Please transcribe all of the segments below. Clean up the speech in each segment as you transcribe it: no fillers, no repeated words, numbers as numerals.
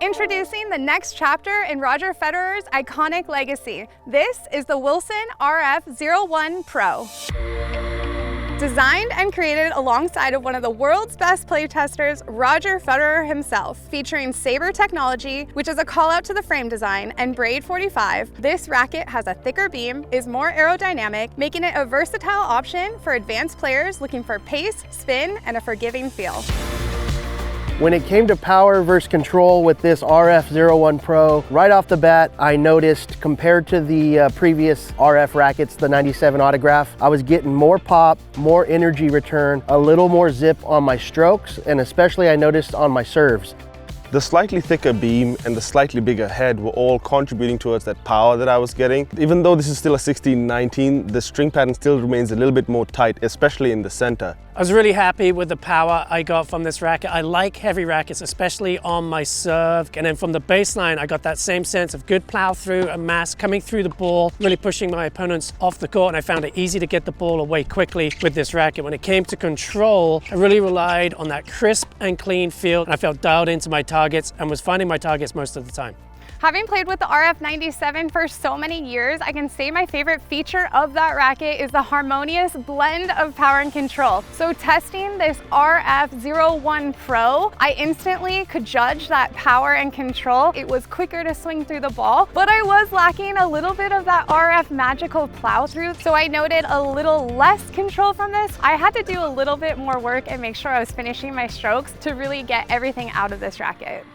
Introducing the next chapter in Roger Federer's iconic legacy. This is the Wilson RF01 Pro. Designed and created alongside of one of the world's best playtesters, Roger Federer himself. Featuring SABR technology, which is a call out to the frame design, and Braid 45, this racket has a thicker beam, is more aerodynamic, making it a versatile option for advanced players looking for pace, spin, and a forgiving feel. When it came to power versus control with this RF01 Pro, right off the bat, I noticed compared to the previous RF rackets, the 97 Autograph, I was getting more pop, more energy return, a little more zip on my strokes, and especially I noticed on my serves. The slightly thicker beam and the slightly bigger head were all contributing towards that power that I was getting. Even though this is still a 16-19, the string pattern still remains a little bit more tight, especially in the center. I was really happy with the power I got from this racket. I like heavy rackets, especially on my serve. And then from the baseline, I got that same sense of good plow through and mass coming through the ball, really pushing my opponents off the court. And I found it easy to get the ball away quickly with this racket. When it came to control, I really relied on that crisp and clean feel. And I felt dialed into my targets and was finding my targets most of the time. Having played with the RF97 for so many years, I can say my favorite feature of that racket is the harmonious blend of power and control. So testing this RF01 Pro, I instantly could judge that power and control. It was quicker to swing through the ball, but I was lacking a little bit of that RF magical plow through. So I noted a little less control from this. I had to do a little bit more work and make sure I was finishing my strokes to really get everything out of this racket.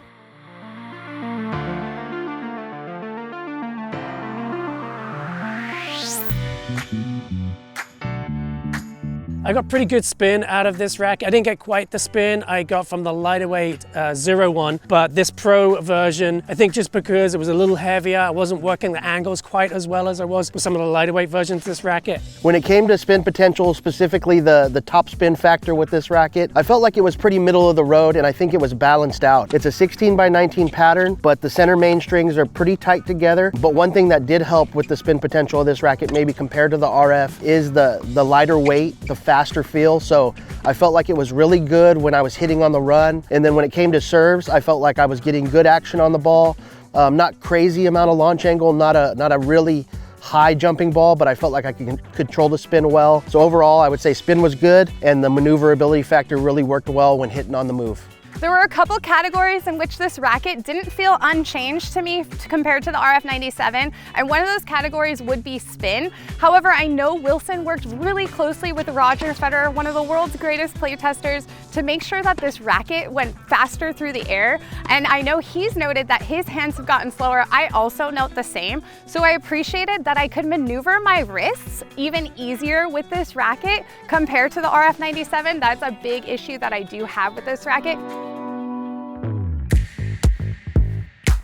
I got pretty good spin out of this racket. I didn't get quite the spin I got from the lighter weight 01, but this Pro version, I think just because it was a little heavier, I wasn't working the angles quite as well as I was with some of the lighter weight versions of this racket. When it came to spin potential, specifically the top spin factor with this racket, I felt like it was pretty middle of the road and I think it was balanced out. It's a 16x19 pattern, but the center main strings are pretty tight together. But one thing that did help with the spin potential of this racket, maybe compared to the RF, is the lighter weight, the faster feel. So I felt like it was really good when I was hitting on the run. And then when it came to serves, I felt like I was getting good action on the ball. Not crazy amount of launch angle, not a really high jumping ball, but I felt like I could control the spin well. So overall, I would say spin was good and the maneuverability factor really worked well when hitting on the move. There were a couple categories in which this racket didn't feel unchanged to me compared to the RF97, and one of those categories would be spin. However, I know Wilson worked really closely with Roger Federer, one of the world's greatest playtesters, to make sure that this racket went faster through the air. And I know he's noted that his hands have gotten slower. I also note the same. So I appreciated that I could maneuver my wrists even easier with this racket compared to the RF97. That's a big issue that I do have with this racket.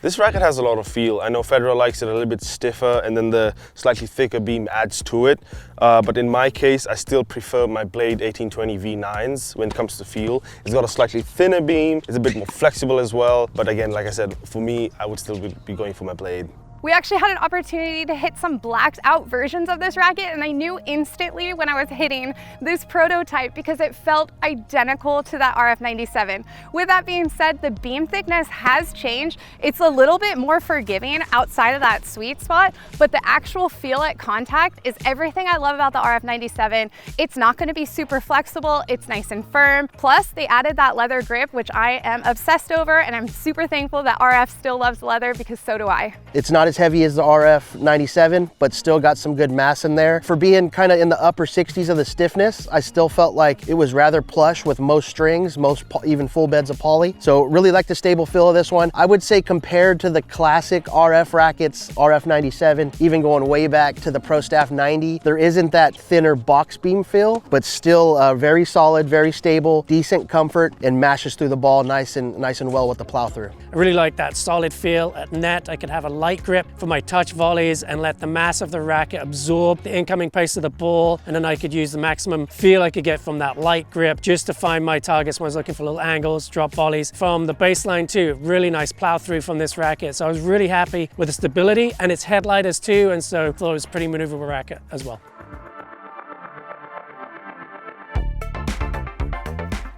This racket has a lot of feel. I know Federer likes it a little bit stiffer and then the slightly thicker beam adds to it. But in my case, I still prefer my Blade 1820 V9s when it comes to feel. It's got a slightly thinner beam, it's a bit more flexible as well. But again, like I said, for me, I would still be going for my Blade. We actually had an opportunity to hit some blacked out versions of this racket, and I knew instantly when I was hitting this prototype because it felt identical to that RF97. With that being said, the beam thickness has changed. It's a little bit more forgiving outside of that sweet spot, but the actual feel at contact is everything I love about the RF97. It's not going to be super flexible, it's nice and firm. Plus, they added that leather grip, which I am obsessed over, and I'm super thankful that RF still loves leather because so do I. It's not as heavy as the RF97, but still got some good mass in there. For being kind of in the upper 60s of the stiffness, I still felt like it was rather plush with most strings, even full beds of poly. So really like the stable feel of this one. I would say compared to the classic RF rackets, RF97, even going way back to the Pro Staff 90, there isn't that thinner box beam feel, but still very solid, very stable, decent comfort, and mashes through the ball nice and well with the plow through. I really like that solid feel at net. I could have a light grip for my touch volleys and let the mass of the racket absorb the incoming pace of the ball, and then I could use the maximum feel I could get from that light grip just to find my targets when I was looking for little angles, drop volleys. From the baseline too, really nice plow through from this racket. So I was really happy with the stability and its headlighters too, and so I thought it was a pretty maneuverable racket as well.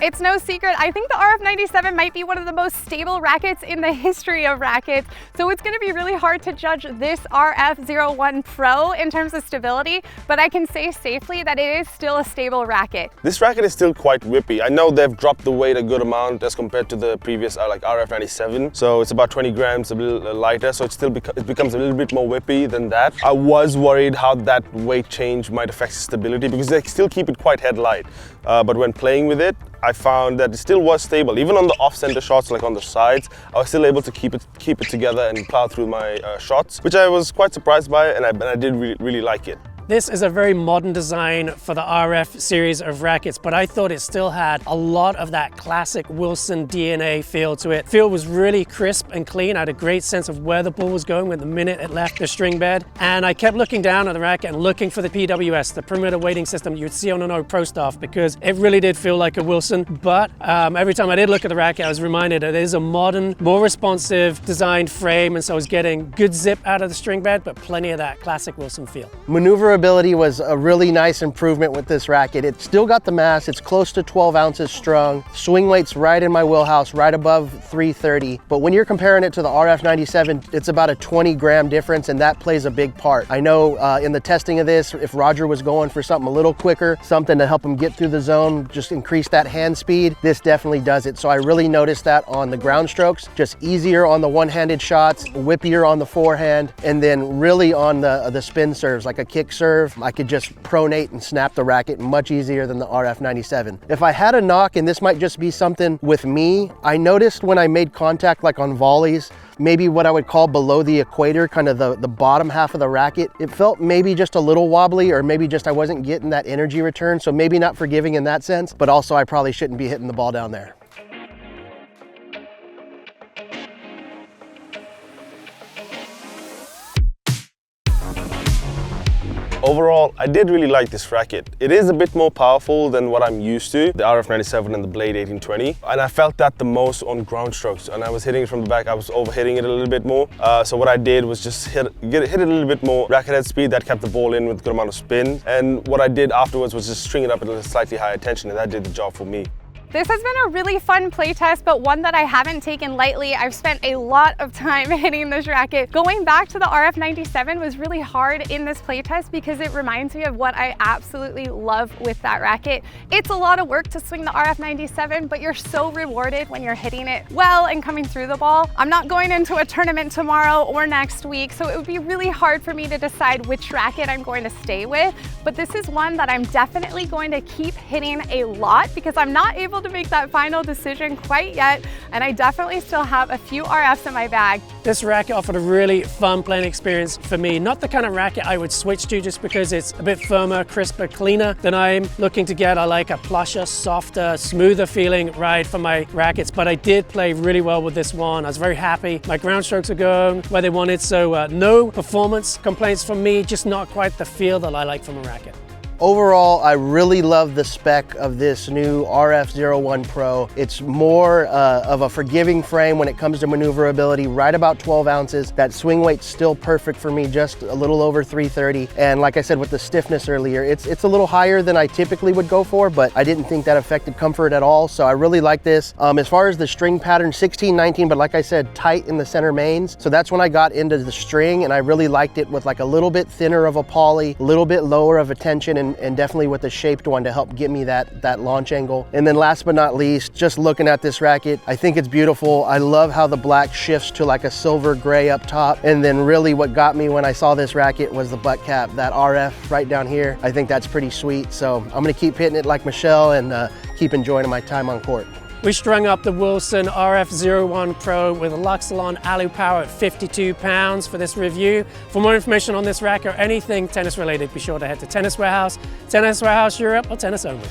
It's no secret, I think the RF97 might be one of the most stable rackets in the history of rackets, so it's going to be really hard to judge this RF01 Pro in terms of stability, but I can say safely that it is still a stable racket. This racket is still quite whippy. I know they've dropped the weight a good amount as compared to the previous like RF97, so it's about 20 grams a little lighter, so it becomes a little bit more whippy than that. I was worried how that weight change might affect stability because they still keep it quite head light, but when playing with it, I found that it still was stable. Even on the off-center shots, like on the sides, I was still able to keep it together and plow through my shots, which I was quite surprised by, and I did really like it. This is a very modern design for the RF series of rackets, but I thought it still had a lot of that classic Wilson DNA feel to it. Feel was really crisp and clean. I had a great sense of where the ball was going with the minute it left the string bed. And I kept looking down at the racket and looking for the PWS, the perimeter weighting system you'd see on an old Pro Staff, because it really did feel like a Wilson. But every time I did look at the racket, I was reminded that it is a modern, more responsive designed frame, and so I was getting good zip out of the string bed, but plenty of that classic Wilson feel. Maneuverability was a really nice improvement with this racket. It still got the mass, it's close to 12 ounces strung. Swing weight's right in my wheelhouse, right above 330. But when you're comparing it to the RF97, it's about a 20 gram difference, and that plays a big part. I know in the testing of this, if Roger was going for something a little quicker, something to help him get through the zone, just increase that hand speed, this definitely does it. So I really noticed that on the ground strokes, just easier on the one-handed shots, whippier on the forehand, and then really on the spin serves, like a kick serve, I could just pronate and snap the racket much easier than the RF97. If I had a knock, and this might just be something with me, I noticed when I made contact, like on volleys, maybe what I would call below the equator, kind of the bottom half of the racket, it felt maybe just a little wobbly, or maybe just I wasn't getting that energy return. So maybe not forgiving in that sense, but also I probably shouldn't be hitting the ball down there. Overall, I did really like this racket. It is a bit more powerful than what I'm used to, the RF97 and the Blade 1820. And I felt that the most on ground strokes. And I was hitting it from the back, I was overhitting it a little bit more. So what I did was just hit it a little bit more racket head speed. That kept the ball in with a good amount of spin. And what I did afterwards was just string it up at a slightly higher tension, and that did the job for me. This has been a really fun play test, but one that I haven't taken lightly. I've spent a lot of time hitting this racket. Going back to the RF97 was really hard in this play test because it reminds me of what I absolutely love with that racket. It's a lot of work to swing the RF97, but you're so rewarded when you're hitting it well and coming through the ball. I'm not going into a tournament tomorrow or next week, so it would be really hard for me to decide which racket I'm going to stay with, but this is one that I'm definitely going to keep hitting a lot because I'm not able to make that final decision quite yet, and I definitely still have a few RFs in my bag. This racket offered a really fun playing experience for me. Not the kind of racket I would switch to just because it's a bit firmer, crisper, cleaner than I'm looking to get. I like a plusher, softer, smoother feeling ride for my rackets, but I did play really well with this one. I was very happy. My ground strokes are going where they wanted, so no performance complaints from me, just not quite the feel that I like from a racket. Overall, I really love the spec of this new RF01 Pro. It's more of a forgiving frame when it comes to maneuverability, right about 12 ounces. That swing weight's still perfect for me, just a little over 330. And like I said with the stiffness earlier, it's a little higher than I typically would go for, but I didn't think that affected comfort at all. So I really like this. As far as the string pattern, 16, 19, but like I said, tight in the center mains. So that's when I got into the string, and I really liked it with like a little bit thinner of a poly, a little bit lower of a tension, and definitely with a shaped one to help give me that launch angle. And then last but not least, just looking at this racket, I think it's beautiful. I love how the black shifts to like a silver gray up top. And then really what got me when I saw this racket was the butt cap, that RF right down here. I think that's pretty sweet. So I'm gonna keep hitting it like Michelle and keep enjoying my time on court. We strung up the Wilson RF01 Pro with a Luxilon Alu Power at 52 pounds for this review. For more information on this racket or anything tennis related, be sure to head to Tennis Warehouse, Tennis Warehouse Europe, or Tennis Only.